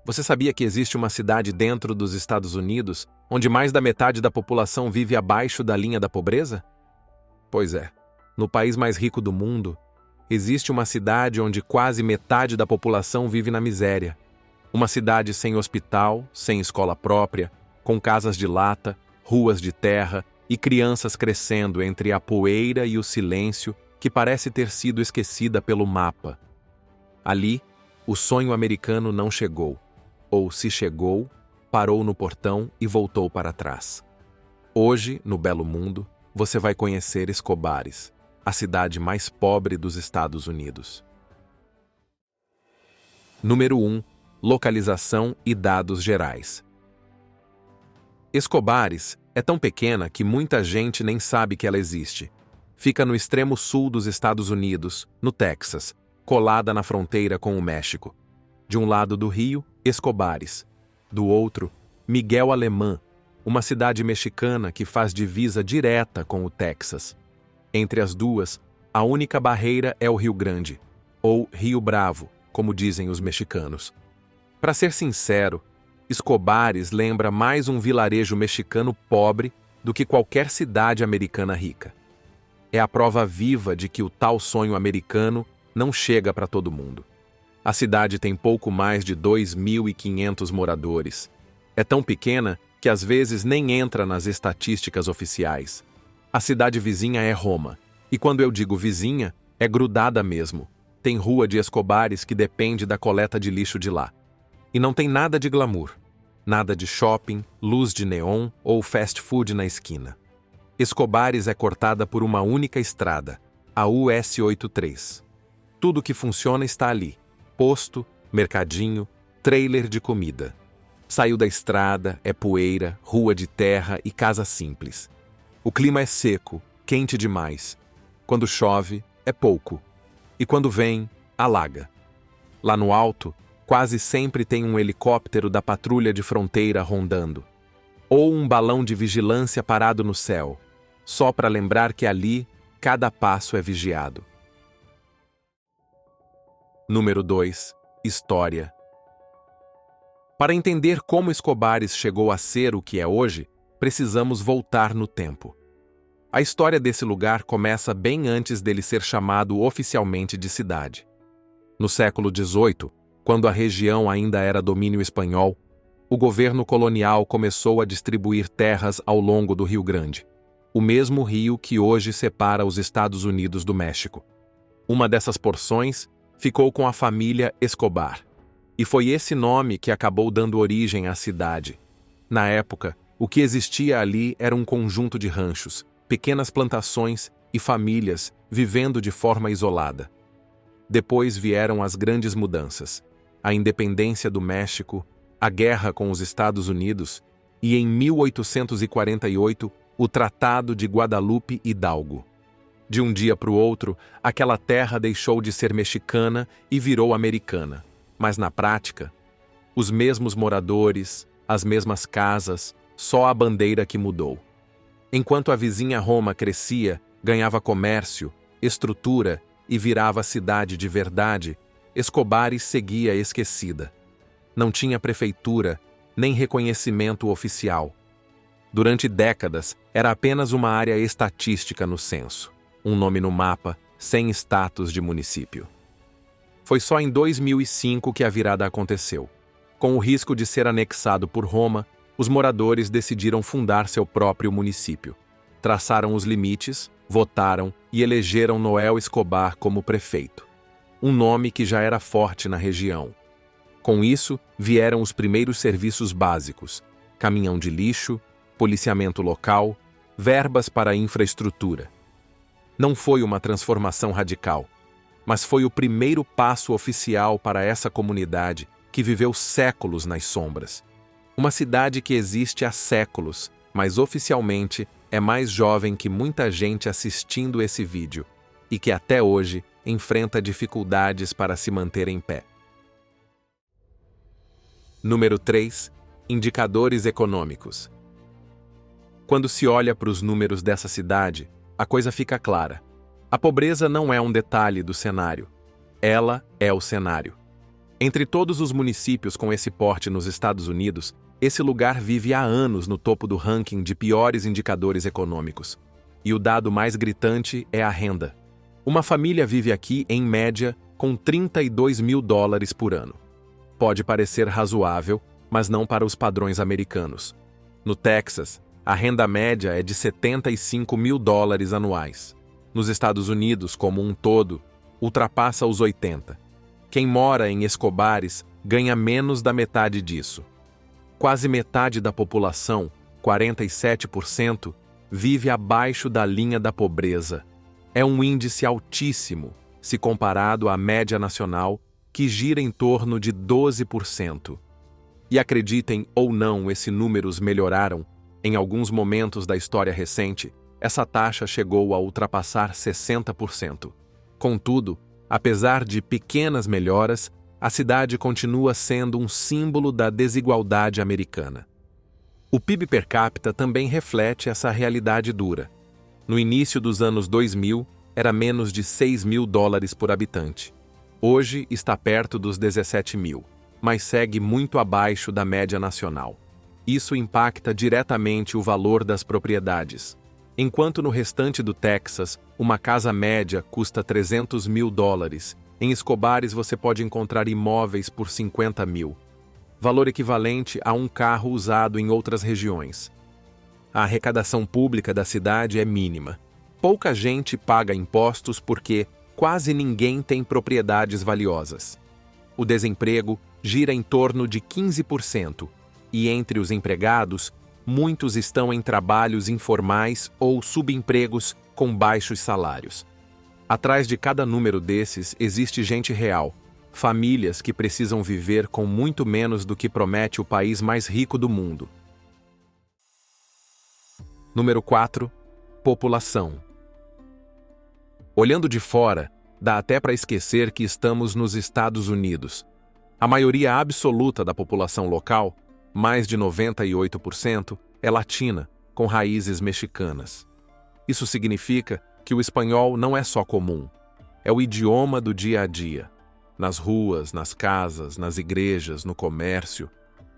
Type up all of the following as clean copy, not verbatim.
Você sabia que existe uma cidade dentro dos Estados Unidos onde mais da metade da população vive abaixo da linha da pobreza? Pois é, no país mais rico do mundo, existe uma cidade onde quase metade da população vive na miséria. Uma cidade sem hospital, sem escola própria, com casas de lata, ruas de terra e crianças crescendo entre a poeira e o silêncio que parece ter sido esquecida pelo mapa. Ali, o sonho americano não chegou. Ou, se chegou, parou no portão e voltou para trás. Hoje, no belo mundo, você vai conhecer Escobares, a cidade mais pobre dos Estados Unidos. Número 1. Localização e dados gerais. Escobares é tão pequena que muita gente nem sabe que ela existe. Fica no extremo sul dos Estados Unidos, no Texas, colada na fronteira com o México. De um lado do rio, Escobares. Do outro, Miguel Alemán, uma cidade mexicana que faz divisa direta com o Texas. Entre as duas, a única barreira é o Rio Grande, ou Rio Bravo, como dizem os mexicanos. Para ser sincero, Escobares lembra mais um vilarejo mexicano pobre do que qualquer cidade americana rica. É a prova viva de que o tal sonho americano não chega para todo mundo. A cidade tem pouco mais de 2.500 moradores. É tão pequena que às vezes nem entra nas estatísticas oficiais. A cidade vizinha é Roma, e quando eu digo vizinha, é grudada mesmo. Tem rua de Escobares que depende da coleta de lixo de lá. E não tem nada de glamour. Nada de shopping, luz de neon ou fast food na esquina. Escobares é cortada por uma única estrada, a US 83. Tudo que funciona está ali. Posto, mercadinho, trailer de comida. Saiu da estrada, é poeira, rua de terra e casa simples. O clima é seco, quente demais. Quando chove, é pouco. E quando vem, alaga. Lá no alto, quase sempre tem um helicóptero da patrulha de fronteira rondando. Ou um balão de vigilância parado no céu, só para lembrar que ali, cada passo é vigiado. Número 2. História. Para entender como Escobares chegou a ser o que é hoje, precisamos voltar no tempo. A história desse lugar começa bem antes dele ser chamado oficialmente de cidade. No século XVIII, quando a região ainda era domínio espanhol, o governo colonial começou a distribuir terras ao longo do Rio Grande, o mesmo rio que hoje separa os Estados Unidos do México. Uma dessas porções ficou com a família Escobar, e foi esse nome que acabou dando origem à cidade. Na época, o que existia ali era um conjunto de ranchos, pequenas plantações e famílias vivendo de forma isolada. Depois vieram as grandes mudanças, a independência do México, a guerra com os Estados Unidos e, em 1848, o Tratado de Guadalupe Hidalgo. De um dia para o outro, aquela terra deixou de ser mexicana e virou americana. Mas na prática, os mesmos moradores, as mesmas casas, só a bandeira que mudou. Enquanto a vizinha Roma crescia, ganhava comércio, estrutura e virava cidade de verdade, Escobares seguia esquecida. Não tinha prefeitura, nem reconhecimento oficial. Durante décadas, era apenas uma área estatística no censo. Um nome no mapa, sem status de município. Foi só em 2005 que a virada aconteceu. Com o risco de ser anexado por Roma, os moradores decidiram fundar seu próprio município. Traçaram os limites, votaram e elegeram Noel Escobar como prefeito. Um nome que já era forte na região. Com isso, vieram os primeiros serviços básicos: caminhão de lixo, policiamento local, verbas para a infraestrutura. Não foi uma transformação radical, mas foi o primeiro passo oficial para essa comunidade que viveu séculos nas sombras. Uma cidade que existe há séculos, mas oficialmente é mais jovem que muita gente assistindo esse vídeo e que até hoje enfrenta dificuldades para se manter em pé. Número 3. Indicadores econômicos. Quando se olha para os números dessa cidade, a coisa fica clara. A pobreza não é um detalhe do cenário. Ela é o cenário. Entre todos os municípios com esse porte nos Estados Unidos, esse lugar vive há anos no topo do ranking de piores indicadores econômicos. E o dado mais gritante é a renda. Uma família vive aqui, em média, com $32.000 por ano. Pode parecer razoável, mas não para os padrões americanos. No Texas, a renda média é de $75.000 anuais. Nos Estados Unidos, como um todo, ultrapassa os 80. Quem mora em Escobares ganha menos da metade disso. Quase metade da população, 47%, vive abaixo da linha da pobreza. É um índice altíssimo, se comparado à média nacional, que gira em torno de 12%. E acreditem ou não, esses números melhoraram. Em alguns momentos da história recente, essa taxa chegou a ultrapassar 60%. Contudo, apesar de pequenas melhoras, a cidade continua sendo um símbolo da desigualdade americana. O PIB per capita também reflete essa realidade dura. No início dos anos 2000, era menos de $6.000 por habitante. Hoje está perto dos 17.000, mas segue muito abaixo da média nacional. Isso impacta diretamente o valor das propriedades. Enquanto no restante do Texas, uma casa média custa $300.000, em Escobares você pode encontrar imóveis por $50.000, valor equivalente a um carro usado em outras regiões. A arrecadação pública da cidade é mínima. Pouca gente paga impostos porque quase ninguém tem propriedades valiosas. O desemprego gira em torno de 15%, e entre os empregados, muitos estão em trabalhos informais ou subempregos com baixos salários. Atrás de cada número desses existe gente real, famílias que precisam viver com muito menos do que promete o país mais rico do mundo. Número 4. População. Olhando de fora, dá até para esquecer que estamos nos Estados Unidos. A maioria absoluta da população local, mais de 98%, é latina, com raízes mexicanas. Isso significa que o espanhol não é só comum, é o idioma do dia a dia. Nas ruas, nas casas, nas igrejas, no comércio,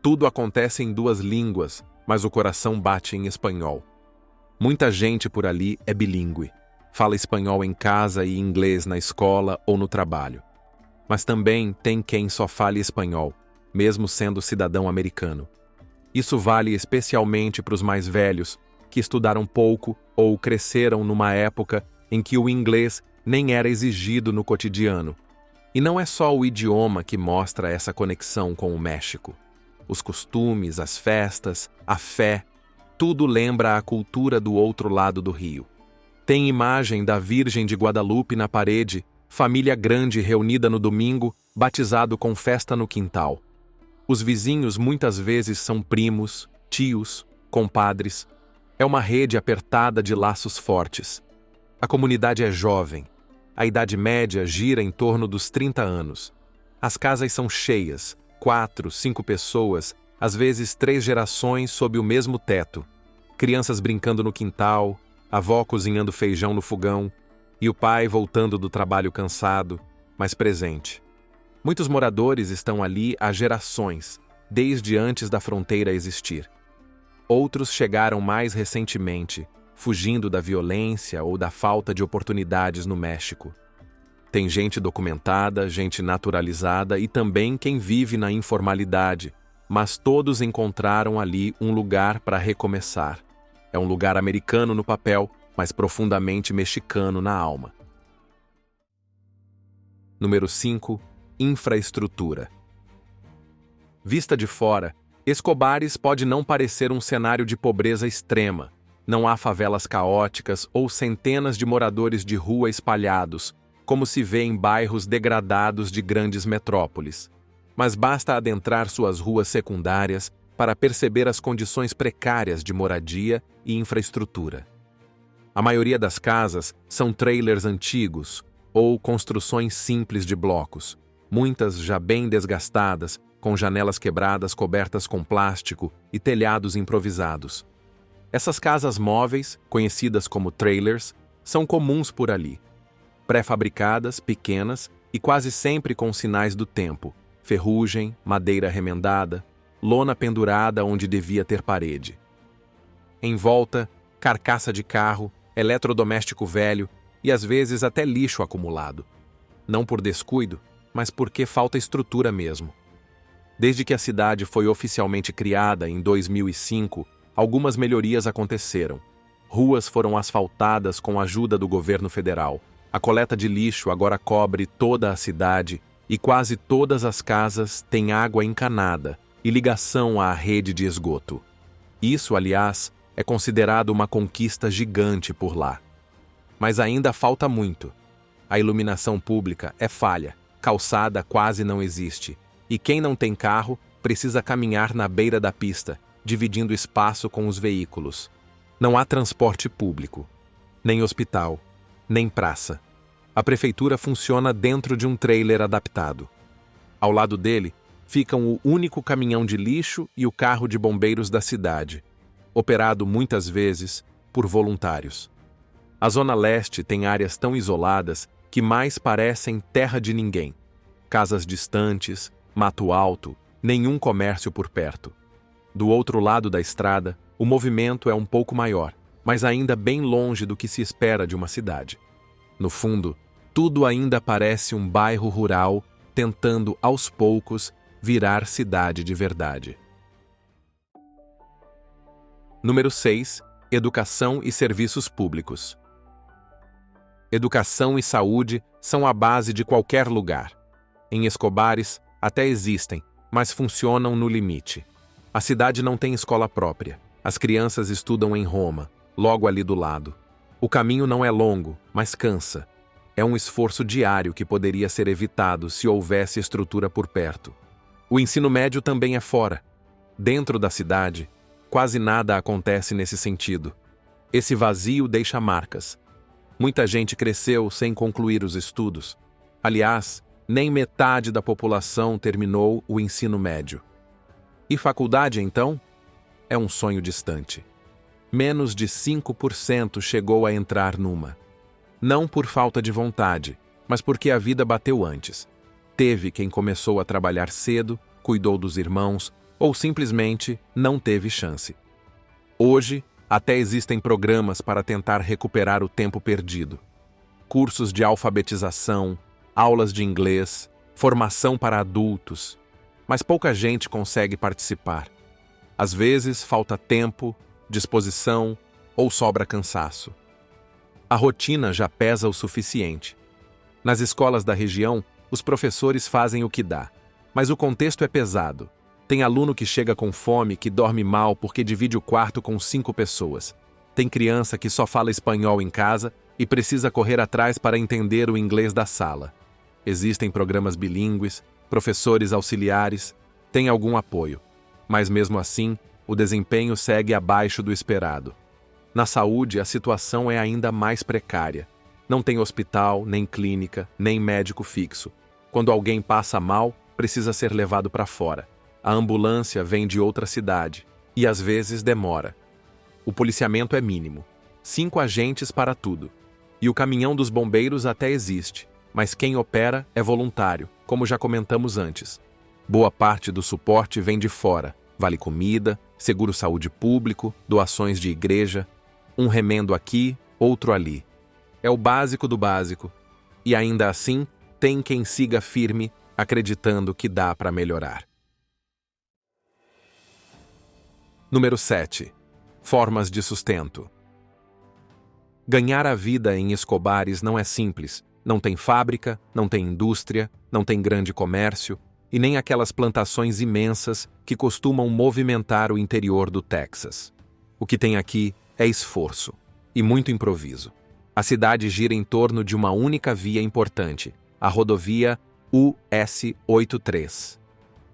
tudo acontece em duas línguas, mas o coração bate em espanhol. Muita gente por ali é bilíngue, fala espanhol em casa e inglês na escola ou no trabalho. Mas também tem quem só fale espanhol, mesmo sendo cidadão americano. Isso vale especialmente para os mais velhos, que estudaram pouco ou cresceram numa época em que o inglês nem era exigido no cotidiano. E não é só o idioma que mostra essa conexão com o México. Os costumes, as festas, a fé, tudo lembra a cultura do outro lado do rio. Tem imagem da Virgem de Guadalupe na parede, família grande reunida no domingo, batizado com festa no quintal. Os vizinhos muitas vezes são primos, tios, compadres. É uma rede apertada de laços fortes. A comunidade é jovem. A idade média gira em torno dos 30 anos. As casas são cheias, 4, 5 pessoas, às vezes 3 gerações sob o mesmo teto. Crianças brincando no quintal, a avó cozinhando feijão no fogão e o pai voltando do trabalho cansado, mas presente. Muitos moradores estão ali há gerações, desde antes da fronteira existir. Outros chegaram mais recentemente, fugindo da violência ou da falta de oportunidades no México. Tem gente documentada, gente naturalizada e também quem vive na informalidade, mas todos encontraram ali um lugar para recomeçar. É um lugar americano no papel, mas profundamente mexicano na alma. Número 5. Infraestrutura. Vista de fora, Escobares pode não parecer um cenário de pobreza extrema. Não há favelas caóticas ou centenas de moradores de rua espalhados, como se vê em bairros degradados de grandes metrópoles. Mas basta adentrar suas ruas secundárias para perceber as condições precárias de moradia e infraestrutura. A maioria das casas são trailers antigos ou construções simples de blocos, muitas já bem desgastadas, com janelas quebradas cobertas com plástico e telhados improvisados. Essas casas móveis, conhecidas como trailers, são comuns por ali. Pré-fabricadas, pequenas e quase sempre com sinais do tempo, ferrugem, madeira remendada, lona pendurada onde devia ter parede. Em volta, carcaça de carro, eletrodoméstico velho e às vezes até lixo acumulado. Não por descuido, mas porque falta estrutura mesmo. Desde que a cidade foi oficialmente criada em 2005, algumas melhorias aconteceram. Ruas foram asfaltadas com a ajuda do governo federal. A coleta de lixo agora cobre toda a cidade e quase todas as casas têm água encanada e ligação à rede de esgoto. Isso, aliás, é considerado uma conquista gigante por lá. Mas ainda falta muito. A iluminação pública é falha, calçada quase não existe, e quem não tem carro precisa caminhar na beira da pista, dividindo espaço com os veículos. Não há transporte público, nem hospital, nem praça. A prefeitura funciona dentro de um trailer adaptado. Ao lado dele, ficam o único caminhão de lixo e o carro de bombeiros da cidade, operado muitas vezes por voluntários. A Zona Leste tem áreas tão isoladas que mais parecem terra de ninguém. Casas distantes, mato alto, nenhum comércio por perto. Do outro lado da estrada, o movimento é um pouco maior, mas ainda bem longe do que se espera de uma cidade. No fundo, tudo ainda parece um bairro rural tentando, aos poucos, virar cidade de verdade. Número 6. Educação e serviços públicos. Educação e saúde são a base de qualquer lugar. Em Escobares, até existem, mas funcionam no limite. A cidade não tem escola própria. As crianças estudam em Roma, logo ali do lado. O caminho não é longo, mas cansa. É um esforço diário que poderia ser evitado se houvesse estrutura por perto. O ensino médio também é fora. Dentro da cidade, quase nada acontece nesse sentido. Esse vazio deixa marcas. Muita gente cresceu sem concluir os estudos. Aliás, nem metade da população terminou o ensino médio. E faculdade, então? É um sonho distante. Menos de 5% chegou a entrar numa. Não por falta de vontade, mas porque a vida bateu antes. Teve quem começou a trabalhar cedo, cuidou dos irmãos, ou simplesmente não teve chance. Hoje, até existem programas para tentar recuperar o tempo perdido. Cursos de alfabetização, aulas de inglês, formação para adultos. Mas pouca gente consegue participar. Às vezes falta tempo, disposição ou sobra cansaço. A rotina já pesa o suficiente. Nas escolas da região, os professores fazem o que dá, mas o contexto é pesado. Tem aluno que chega com fome, que dorme mal porque divide o quarto com 5 pessoas. Tem criança que só fala espanhol em casa e precisa correr atrás para entender o inglês da sala. Existem programas bilíngues, professores auxiliares, tem algum apoio. Mas mesmo assim, o desempenho segue abaixo do esperado. Na saúde, a situação é ainda mais precária. Não tem hospital, nem clínica, nem médico fixo. Quando alguém passa mal, precisa ser levado para fora. A ambulância vem de outra cidade e às vezes demora. O policiamento é mínimo. 5 agentes para tudo. E o caminhão dos bombeiros até existe, mas quem opera é voluntário, como já comentamos antes. Boa parte do suporte vem de fora. Vale comida, seguro-saúde público, doações de igreja, um remendo aqui, outro ali. É o básico do básico. E ainda assim, tem quem siga firme, acreditando que dá para melhorar. Número 7. Formas de sustento. Ganhar a vida em Escobares não é simples. Não tem fábrica, não tem indústria, não tem grande comércio e nem aquelas plantações imensas que costumam movimentar o interior do Texas. O que tem aqui é esforço e muito improviso. A cidade gira em torno de uma única via importante, a rodovia US 83.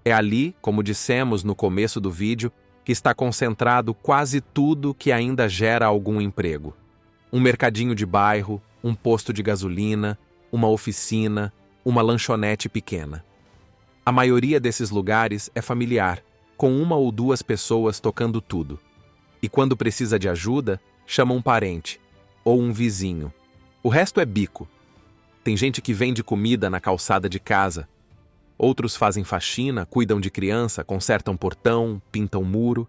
É ali, como dissemos no começo do vídeo, que está concentrado quase tudo que ainda gera algum emprego. Um mercadinho de bairro, um posto de gasolina, uma oficina, uma lanchonete pequena. A maioria desses lugares é familiar, com 1 ou 2 pessoas tocando tudo. E quando precisa de ajuda, chama um parente ou um vizinho. O resto é bico. Tem gente que vende comida na calçada de casa. outros fazem faxina, cuidam de criança, consertam portão, pintam muro.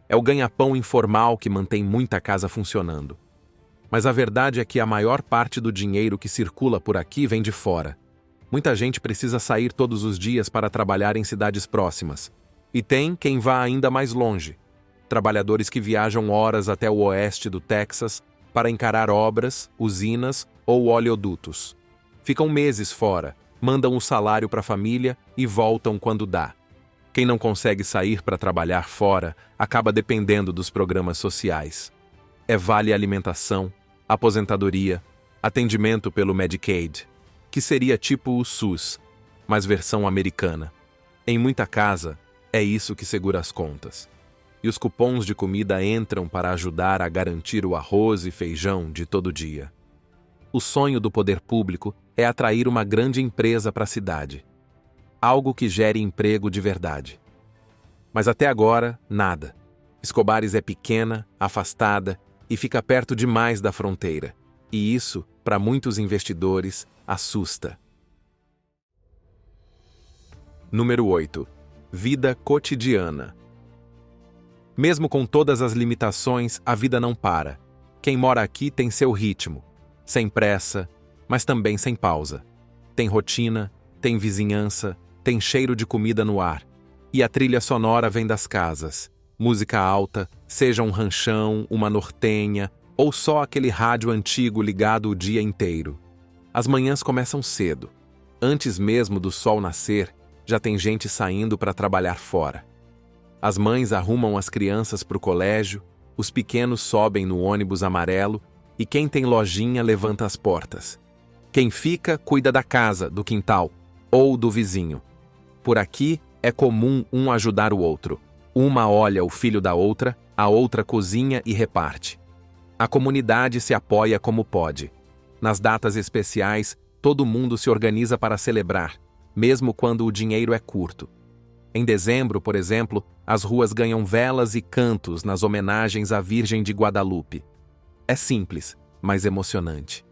É o ganha-pão informal que mantém muita casa funcionando. Mas a verdade é que a maior parte do dinheiro que circula por aqui vem de fora. Muita gente precisa sair todos os dias para trabalhar em cidades próximas. E tem quem vá ainda mais longe. Trabalhadores que viajam horas até o oeste do Texas para encarar obras, usinas ou oleodutos. Ficam meses fora, mandam o salário para a família e voltam quando dá. Quem não consegue sair para trabalhar fora acaba dependendo dos programas sociais. É vale alimentação, aposentadoria, atendimento pelo Medicaid, que seria tipo o SUS, mas versão americana. Em muita casa, é isso que segura as contas. E os cupons de comida entram para ajudar a garantir o arroz e feijão de todo dia. O sonho do poder público é atrair uma grande empresa para a cidade. Algo que gere emprego de verdade. Mas até agora, nada. Escobares é pequena, afastada e fica perto demais da fronteira. E isso, para muitos investidores, assusta. Número 8. Vida cotidiana. Mesmo com todas as limitações, a vida não para. Quem mora aqui tem seu ritmo, sem pressa, mas também sem pausa. Tem rotina, tem vizinhança, tem cheiro de comida no ar. E a trilha sonora vem das casas. Música alta, seja um ranchão, uma nortenha, ou só aquele rádio antigo ligado o dia inteiro. As manhãs começam cedo. Antes mesmo do sol nascer, já tem gente saindo para trabalhar fora. As mães arrumam as crianças para o colégio, os pequenos sobem no ônibus amarelo e quem tem lojinha levanta as portas. Quem fica, cuida da casa, do quintal ou do vizinho. Por aqui, é comum um ajudar o outro. Uma olha o filho da outra, a outra cozinha e reparte. A comunidade se apoia como pode. Nas datas especiais, todo mundo se organiza para celebrar, mesmo quando o dinheiro é curto. Em dezembro, por exemplo, as ruas ganham velas e cantos nas homenagens à Virgem de Guadalupe. É simples, mas emocionante.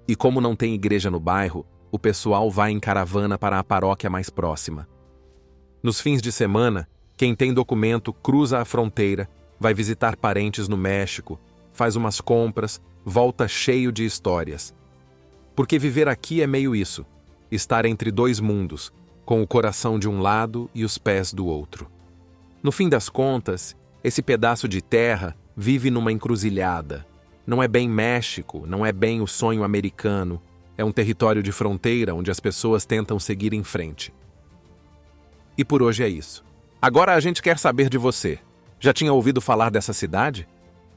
E como não tem igreja no bairro, o pessoal vai em caravana para a paróquia mais próxima. Nos fins de semana, quem tem documento cruza a fronteira, vai visitar parentes no México, faz umas compras, volta cheio de histórias. Porque viver aqui é meio isso, estar entre dois mundos, com o coração de um lado e os pés do outro. No fim das contas, esse pedaço de terra vive numa encruzilhada. Não é bem México, não é bem o sonho americano. É um território de fronteira onde as pessoas tentam seguir em frente. E por hoje é isso. Agora a gente quer saber de você. Já tinha ouvido falar dessa cidade?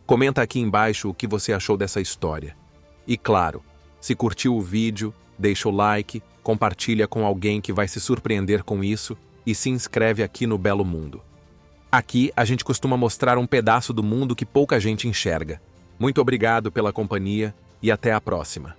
Comenta aqui embaixo o que você achou dessa história. E claro, se curtiu o vídeo, deixa o like, compartilha com alguém que vai se surpreender com isso e se inscreve aqui no Belo Mundo. Aqui a gente costuma mostrar um pedaço do mundo que pouca gente enxerga. Muito obrigado pela companhia e até a próxima.